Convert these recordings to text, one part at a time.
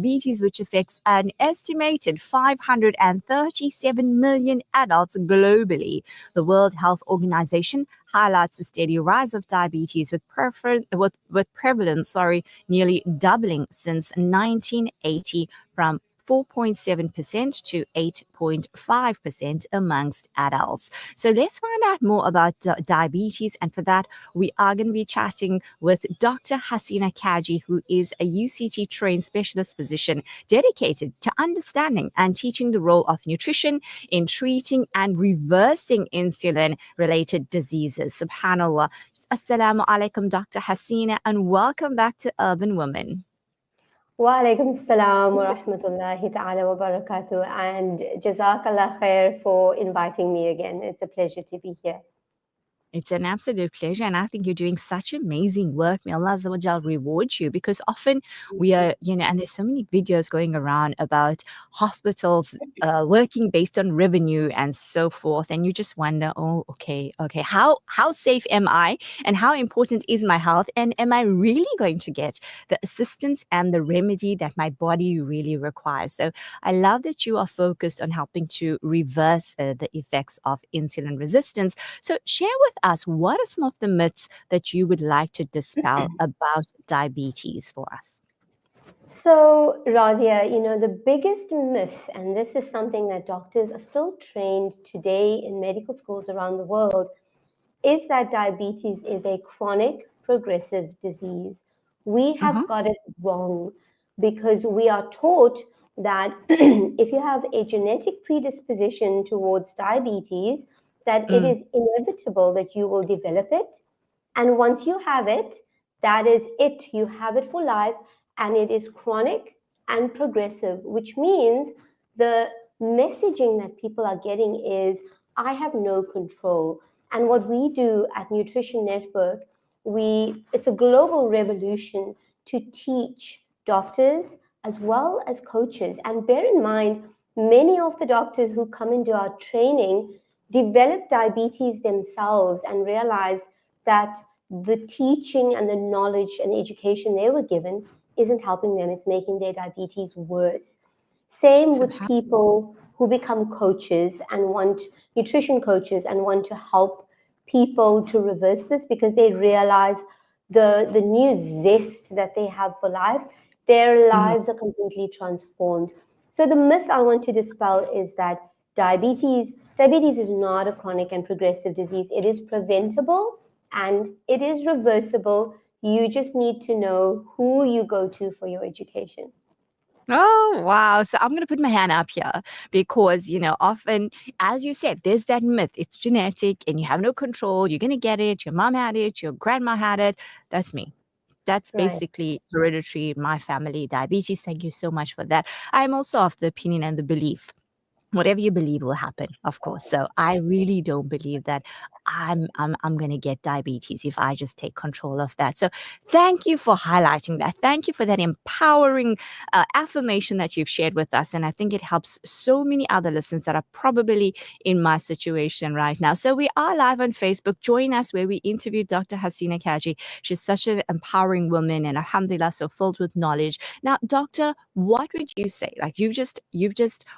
diabetes, which affects an estimated 537 million adults globally. The World Health Organization highlights the steady rise of diabetes with prevalence, nearly doubling since 1980 from 4.7% to 8.5% amongst adults. So let's find out more about diabetes. And for that, we are going to be chatting with Dr. Hasina Kaji, who is a UCT trained specialist physician dedicated to understanding and teaching the role of nutrition in treating and reversing insulin-related diseases. Subhanallah. Assalamu alaikum, Dr. Hasina, and welcome back to Urban Women. Wa alaikum salam wa rahmatullahi ta'ala wa barakatuh, and jazakallah khair for inviting me again. It's a pleasure to be here. It's an absolute pleasure, and I think you're doing such amazing work. May Allah Azza wa Jal reward you, because often we are, and there's so many videos going around about hospitals working based on revenue and so forth, and you just wonder, oh, okay, how safe am I, and how important is my health, and am I really going to get the assistance and the remedy that my body really requires? So I love that you are focused on helping to reverse the effects of insulin resistance. So share with us, what are some of the myths that you would like to dispel about diabetes for us? So, Razia, the biggest myth, and this is something that doctors are still trained today in medical schools around the world, is that diabetes is a chronic progressive disease. We have got it wrong, because we are taught that if you have a genetic predisposition towards diabetes, that it is inevitable that you will develop it. And once you have it, that is it. You have it for life, and it is chronic and progressive, which means the messaging that people are getting is, I have no control. And what we do at Nutrition Network, it's a global revolution to teach doctors as well as coaches. And bear in mind, many of the doctors who come into our training develop diabetes themselves and realize that the teaching and the knowledge and education they were given isn't helping them. It's making their diabetes worse. Same with people who become coaches and want nutrition coaches and want to help people to reverse this, because they realize the new zest that they have for life. Their lives are completely transformed. So the myth I want to dispel is that diabetes is not a chronic and progressive disease. It is preventable and it is reversible. You just need to know who you go to for your education. Oh, wow. So I'm going to put my hand up here because, often, as you said, there's that myth. It's genetic and you have no control. You're going to get it. Your mom had it. Your grandma had it. That's me. That's basically hereditary in my family, diabetes. Thank you so much for that. I'm also of the opinion and the belief, whatever you believe will happen, of course. So I really don't believe that I'm going to get diabetes if I just take control of that. So thank you for highlighting that. Thank you for that empowering affirmation that you've shared with us. And I think it helps so many other listeners that are probably in my situation right now. So we are live on Facebook. Join us where we interview Dr. Hasina Kaji. She's such an empowering woman and alhamdulillah, so filled with knowledge. Now, doctor, what would you say? Like you've just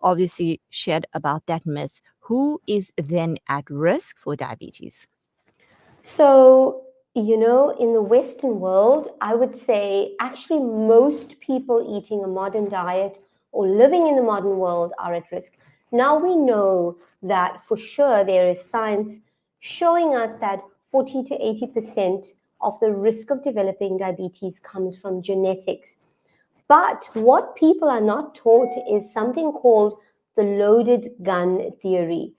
obviously shared about that myth. Who is then at risk for diabetes? So, in the Western world, I would say actually most people eating a modern diet or living in the modern world are at risk. Now we know that for sure there is science showing us that 40 to 80% of the risk of developing diabetes comes from genetics. But what people are not taught is something called the loaded gun theory.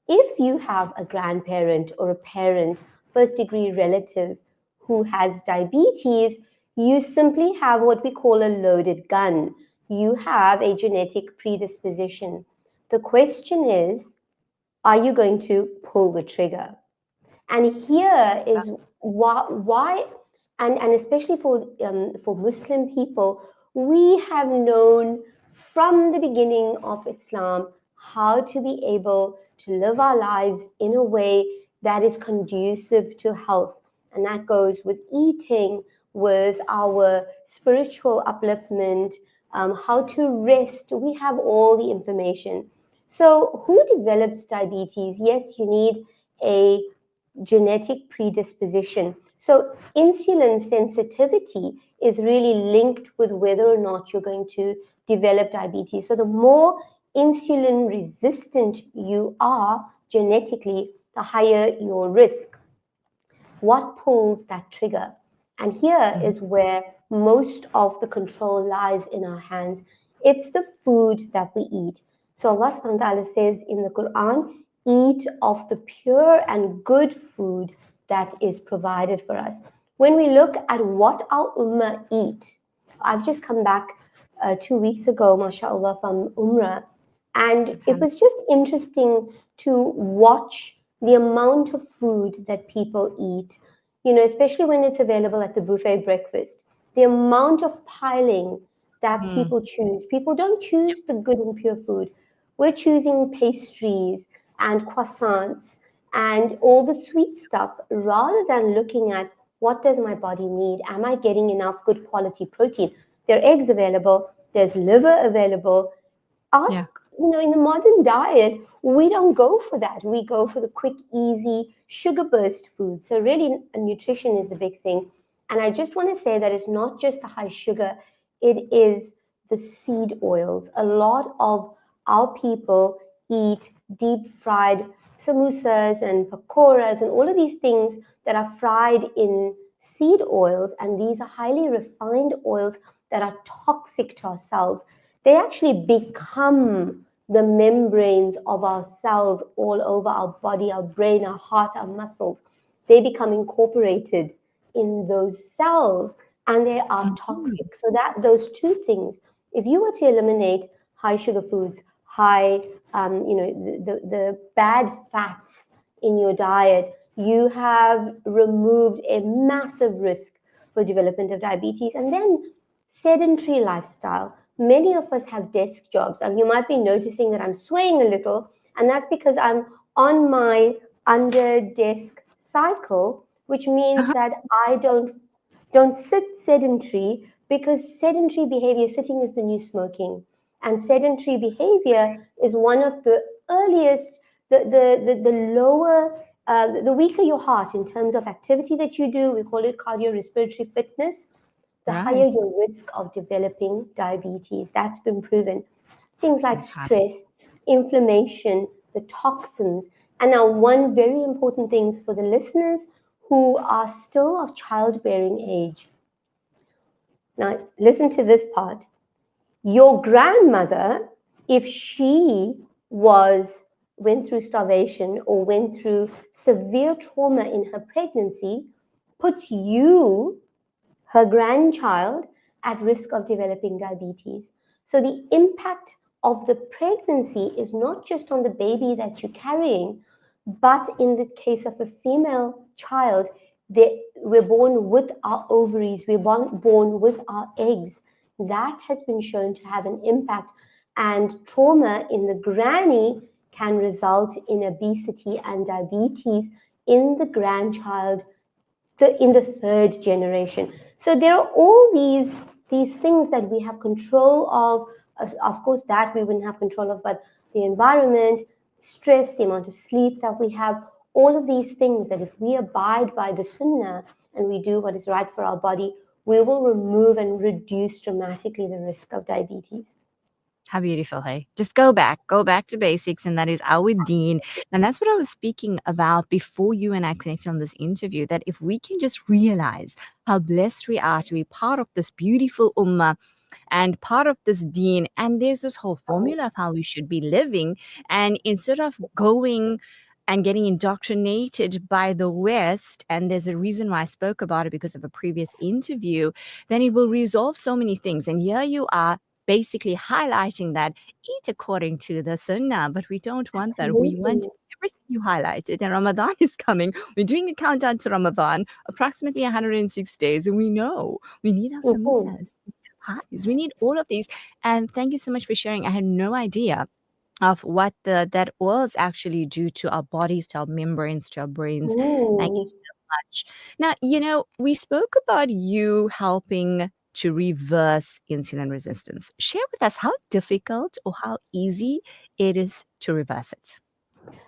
If you have a grandparent or a parent, first degree relative who has diabetes, you simply have what we call a loaded gun. You have a genetic predisposition. The question is, are you going to pull the trigger? And here is why and especially for Muslim people, we have known from the beginning of Islam how to be able to live our lives in a way that is conducive to health. And that goes with eating, with our spiritual upliftment, how to rest. We have all the information. So, who develops diabetes? Yes, you need a genetic predisposition. So, insulin sensitivity is really linked with whether or not you're going to develop diabetes. So, the more insulin resistant you are genetically, the higher your risk. What pulls that trigger? And here Mhm. is where most of the control lies in our hands. It's the food that we eat. So Allah subhanahu wa ta'ala says in the Quran, eat of the pure and good food that is provided for us. When we look at what our ummah eat, I've just come back 2 weeks ago, mashallah, from Umrah, and it Subhanallah. was just interesting to watch the amount of food that people eat, especially when it's available at the buffet breakfast, the amount of piling that Mm. people choose. People don't choose the good and pure food. We're choosing pastries and croissants and all the sweet stuff rather than looking at what does my body need? Am I getting enough good quality protein? There are eggs available, there's liver available. Ask, Yeah. in the modern diet, we don't go for that. We go for the quick, easy, sugar burst food. So, really, nutrition is the big thing. And I just want to say that it's not just the high sugar, it is the seed oils. A lot of our people eat deep fried samosas and pakoras and all of these things that are fried in seed oils. And these are highly refined oils that are toxic to our cells. They actually become the membranes of our cells all over our body, our brain, our heart, our muscles. They become incorporated in those cells and they are Mhm. toxic. So that those two things, if you were to eliminate high sugar foods, high, the bad fats in your diet, you have removed a massive risk for development of diabetes. And then sedentary lifestyle. Many of us have desk jobs, and you might be noticing that I'm swaying a little, and that's because I'm on my under desk cycle, which means Uh-huh. that I don't sit sedentary, because sedentary behavior, sitting is the new smoking, and sedentary behavior is one of the earliest, the lower, the weaker your heart in terms of activity that you do. We call it cardiorespiratory fitness, the higher Right. your risk of developing diabetes. That's been proven. Things like Subhanallah. stress, inflammation, the toxins. And now, one very important thing for the listeners who are still of childbearing age. Now, listen to this part. Your grandmother, if she was went through starvation or went through severe trauma in her pregnancy, puts you, her grandchild, at risk of developing diabetes. So the impact of the pregnancy is not just on the baby that you're carrying, but in the case of a female child, we're born with our ovaries, we're born with our eggs. That has been shown to have an impact, and trauma in the granny can result in obesity and diabetes in the grandchild, in the third generation. So there are all these things that we have control of. Of course, that we wouldn't have control of, but the environment, stress, the amount of sleep that we have, all of these things that if we abide by the sunnah and we do what is right for our body, we will remove and reduce dramatically the risk of diabetes. How beautiful, hey? Just go back to basics, and that is our deen. And that's what I was speaking about before you and I connected on this interview. That if we can just realize how blessed we are to be part of this beautiful ummah and part of this deen, and there's this whole formula of how we should be living, and instead of going and getting indoctrinated by the West, and there's a reason why I spoke about it because of a previous interview, then it will resolve so many things. And here you are basically highlighting that eat according to the sunnah, but we don't want that. We want Absolutely. everything you highlighted. And Ramadan is coming. We're doing a countdown to Ramadan, approximately 106 days, and we know we need our Mhm. samosas, we need our pies, we need all of these. And thank you so much for sharing. I had no idea of what that oils actually do to our bodies, to our membranes, to our brains. Thank you Mm. so much. Now, we spoke about you helping to reverse insulin resistance. Share with us how difficult or how easy it is to reverse it.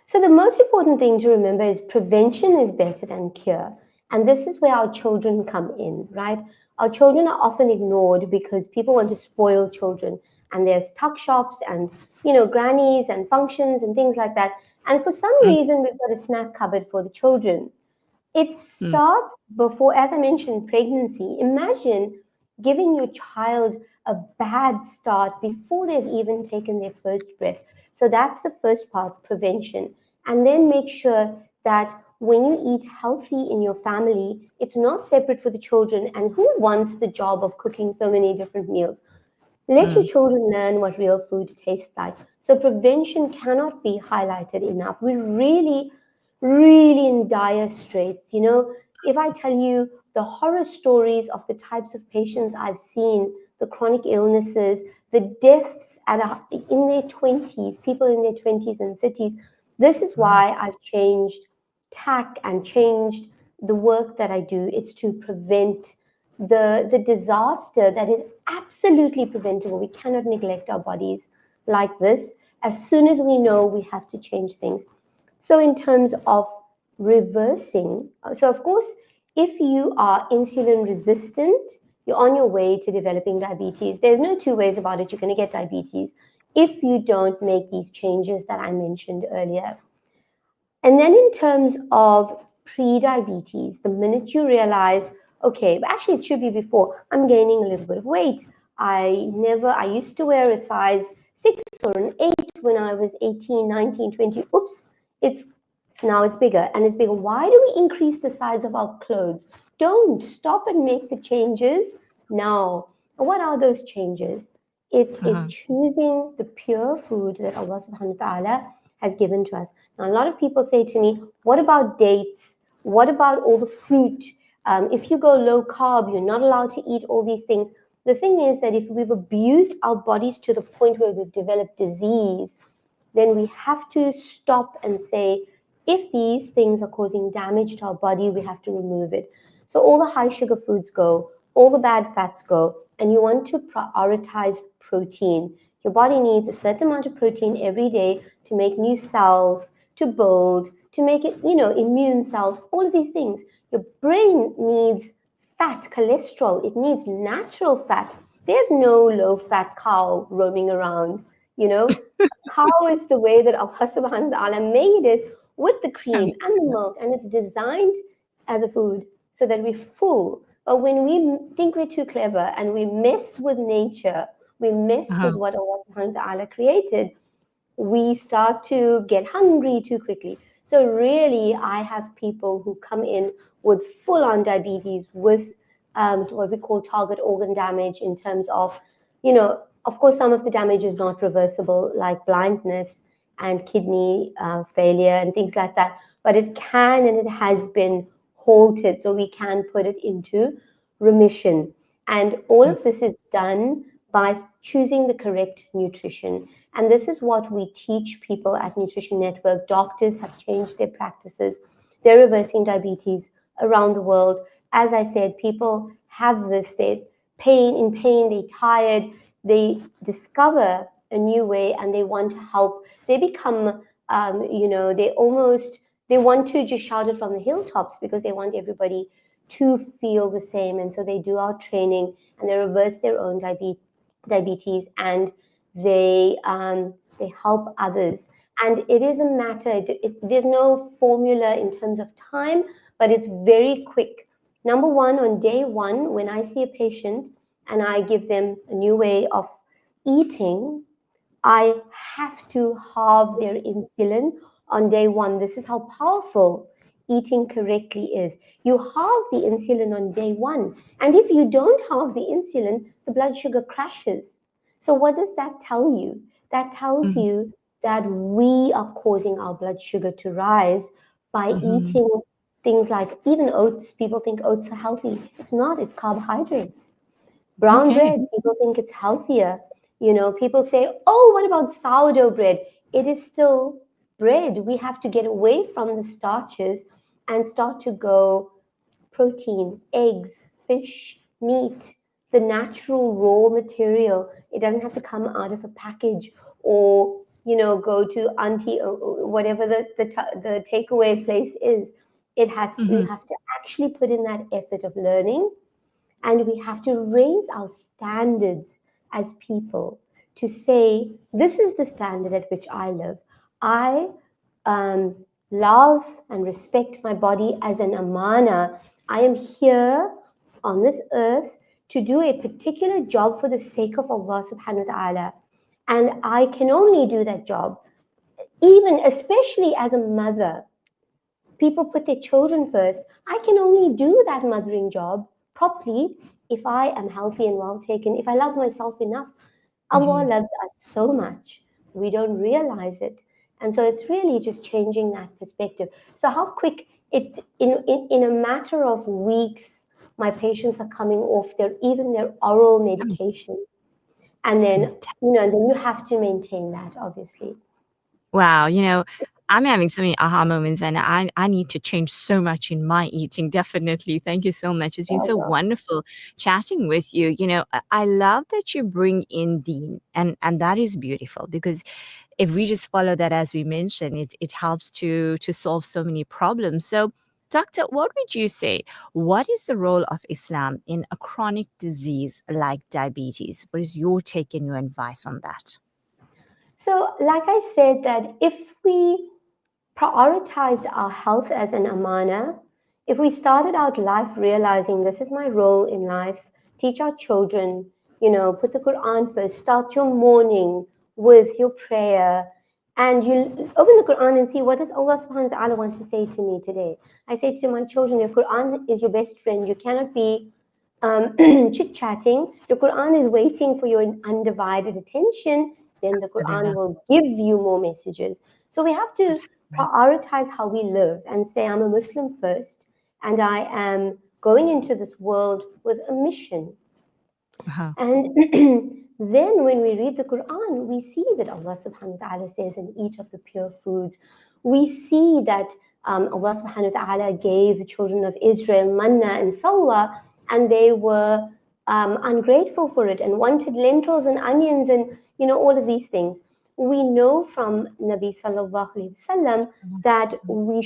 So the most important thing to remember is prevention is better than cure. And this is where our children come in, right? Our children are often ignored because people want to spoil children. And there's tuck shops and, grannies and functions and things like that. And for some Mm, reason, we've got a snack cupboard for the children. It mm, starts before, as I mentioned, pregnancy. Imagine giving your child a bad start before they've even taken their first breath. So that's the first part, prevention. And then make sure that when you eat healthy in your family, it's not separate for the children. And who wants the job of cooking so many different meals? Let your mm, children learn what real food tastes like. So prevention cannot be highlighted enough. We're really, really in dire straits. If I tell you the horror stories of the types of patients I've seen, the chronic illnesses, the deaths in their 20s, people in their 20s and 30s, this is mm, why I've changed tack and changed the work that I do. It's to prevent the disaster that is absolutely preventable. We cannot neglect our bodies like this. As soon as we know, we have to change things. So, in terms of reversing, so of course, if you are insulin resistant, you're on your way to developing diabetes. There's no two ways about it. You're going to get diabetes if you don't make these changes that I mentioned earlier. And then in terms of pre-diabetes, the minute you realize, okay, but actually it should be before, I'm gaining a little bit of weight. I used to wear a size 6 or an 8 when I was 18, 19, 20. Oops, now it's bigger and it's bigger. Why do we increase the size of our clothes? Don't stop and make the changes now. And what are those changes? It is uh-huh. choosing the pure food that Allah subhanahu wa ta'ala has given to us. Now, a lot of people say to me, what about dates? What about all the fruit? If you go low carb, you're not allowed to eat all these things. The thing is that if we've abused our bodies to the point where we've developed disease, then we have to stop and say, if these things are causing damage to our body, we have to remove it. So all the high sugar foods go, all the bad fats go, and you want to prioritize protein. Your body needs a certain amount of protein every day to make new cells, to build, to make it, immune cells, all of these things. Your brain needs fat, cholesterol, it needs natural fat. There's no low fat cow roaming around, you know. Cow is the way that Allah subhanahu wa ta'ala made it with the cream and the milk, and it's designed as a food so that we're full. But when we think we're too clever and we mess with nature, we mess with Uh-huh. what Allah subhanahu wa ta'ala created, we start to get hungry too quickly. So really, I have people who come in with full-on diabetes, with what we call target organ damage in terms of, of course, some of the damage is not reversible, like blindness and kidney failure and things like that. But it can and it has been halted, so we can put it into remission. And all Mm, of this is done by choosing the correct nutrition. And this is what we teach people at Nutrition Network. Doctors have changed their practices. They're reversing diabetes around the world. As I said, people have this, they're in pain, they're tired, they discover a new way and they want to help. They become, they want to just shout it from the hilltops because they want everybody to feel the same. And so they do our training and they reverse their own diabetes, and they help others. And it is a matter. There's no formula in terms of time, but it's very quick. Number one, on day one, when I see a patient and I give them a new way of eating, I have to halve their insulin on day one. This is how powerful eating correctly is. You halve the insulin on day one. And if you don't halve the insulin, the blood sugar crashes. So, what does that tell you? That tells mhm, you that we are causing our blood sugar to rise by mhm. eating things like even oats. People think oats are healthy. It's not, it's carbohydrates. Brown Okay. bread, people think it's healthier. People say, oh, what about sourdough bread? It is still bread. We have to get away from the starches and start to go protein, eggs, fish, meat, the natural raw material. It doesn't have to come out of a package or, go to auntie or whatever the takeaway place is. We Hmm. have to actually put in that effort of learning, and we have to raise our standards as people to say, this is the standard at which I live. I um, love and respect my body as an amana. I am here on this earth to do a particular job for the sake of Allah subhanahu wa ta'ala. And I can only do that job, even especially as a mother. People put their children first. I can only do that mothering job properly if I am healthy and well taken, if I love myself enough. Allah Indeed. loves us so much. We don't realize it. And so it's really just changing that perspective. So how quick it in a matter of weeks, my patients are coming off their oral medication. And then, and then you have to maintain that, obviously. Wow, I'm having so many aha moments, and I need to change so much in my eating, definitely. Thank you so much. It's been so wonderful chatting with you. I love that you bring in Deen, and that is beautiful, because if we just follow that, as we mentioned, it helps to solve so many problems. So, doctor, what would you say? What is the role of Islam in a chronic disease like diabetes? What is your take and your advice on that? So, like I said, that if we prioritized our health as an amana, if we started out life realizing this is my role in life, teach our children, put the Quran first, start your morning with your prayer, and you open the Quran and see, what does Allah subhanahu wa ta'ala want to say to me today? I say to my children, the Quran is your best friend. You cannot be chit chatting. The Quran is waiting for your undivided attention. Then the Quran Alhamdulillah. will give you more messages. So we have to prioritize how we live and say, I'm a Muslim first, and I am going into this world with a mission. Uh-huh. And then when we read the Quran, we see that Allah subhanahu wa ta'ala says, and eat of the pure foods. We see that Allah subhanahu wa ta'ala gave the children of Israel manna and salwa, and they were ungrateful for it and wanted lentils and onions and all of these things. We know from Nabi sallallahu alaihi wasallam that we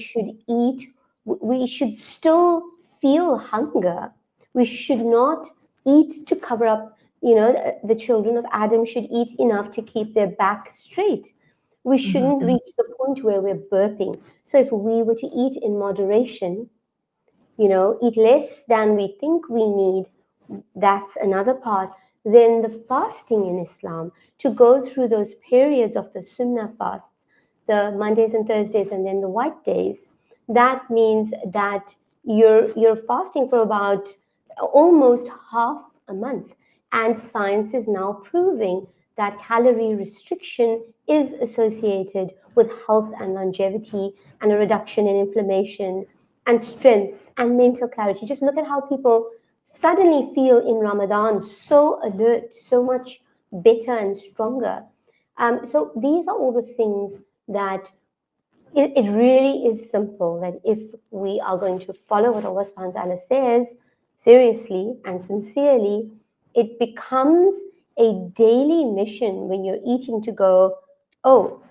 should still feel hunger. We should not eat to cover up. The children of Adam should eat enough to keep their back straight. We Mhm, shouldn't mhm. reach the point where we're burping. So if we were to eat in moderation, eat less than we think we need, that's another part. Then the fasting in Islam, to go through those periods of the Sunnah fasts, the Mondays and Thursdays, and then the white days, that means that you're fasting for about almost half a month. And science is now proving that calorie restriction is associated with health and longevity and a reduction in inflammation and strength and mental clarity. Just look at how people suddenly feel in Ramadan so alert, so much better and stronger. So these are all the things that it really is simple, that if we are going to follow what Allah subhanahu wa ta'ala says seriously and sincerely, it becomes a daily mission when you're eating to go, oh,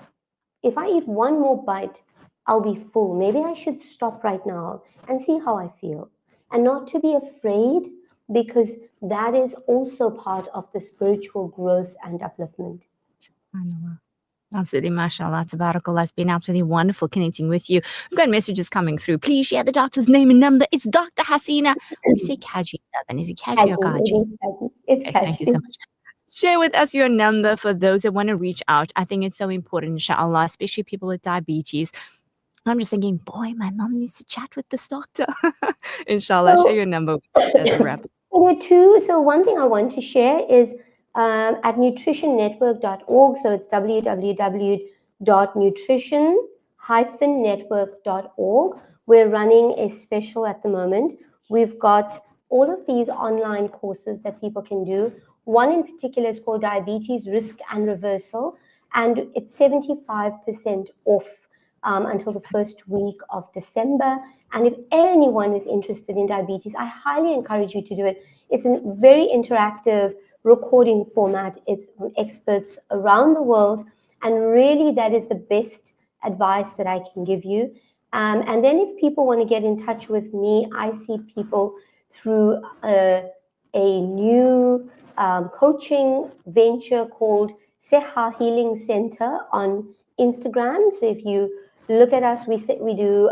if I eat one more bite, I'll be full. Maybe I should stop right now and see how I feel. And not to be afraid, because that is also part of the spiritual growth and upliftment. SubhanAllah. Absolutely, mashallah, tabarakallah. It's been absolutely wonderful connecting with you. We've got messages coming through. Please share the doctor's name and number. It's Dr. Hasina. We say Kaji, Is it Kaji or Catchy, it Kaji? is catchy. It's Okay, thank you so catchy. much. Share with us your number for those that want to reach out. I think it's so important, inshallah, especially people with diabetes. I'm just thinking, boy, my mom needs to chat with this doctor. Inshallah, share So, your number as we so wrap. there are two. So one thing I want to share is at nutritionnetwork.org. So it's www.nutrition-network.org. We're running a special at the moment. We've got all of these online courses that people can do. One in particular is called Diabetes Risk and Reversal, and it's 75% off until the first week of December. And if anyone is interested in diabetes, I highly encourage you to do it. It's a very interactive recording format. It's from experts around the world, and really that is the best advice that I can give you. And then if people want to get in touch with me, I see people through a new coaching venture called Seha Healing Center on Instagram. So if you look at us, we do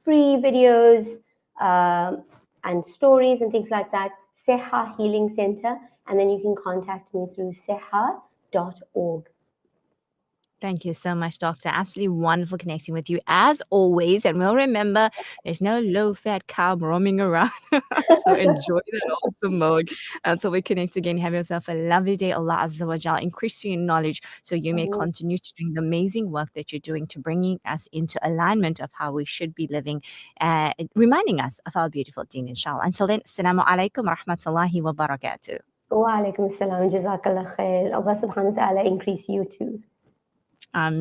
free videos and stories and things like that. Seha Healing Center, and then you can contact me through seha.org. Thank you so much, Doctor. Absolutely wonderful connecting with you as always. And we'll remember there's no low fat cow roaming around. So enjoy that awesome mode. Until we connect again, have yourself a lovely day. Allah Azza wa Jal increase you in knowledge so you may continue to doing the amazing work that you're doing to bringing us into alignment of how we should be living, reminding us of our beautiful deen, inshallah. Until then, Assalamu alaikum wa rahmatullahi wa barakatuh. Wa alaikum assalam. Jazakallah khair. Allah subhanahu wa ta'ala increase you too.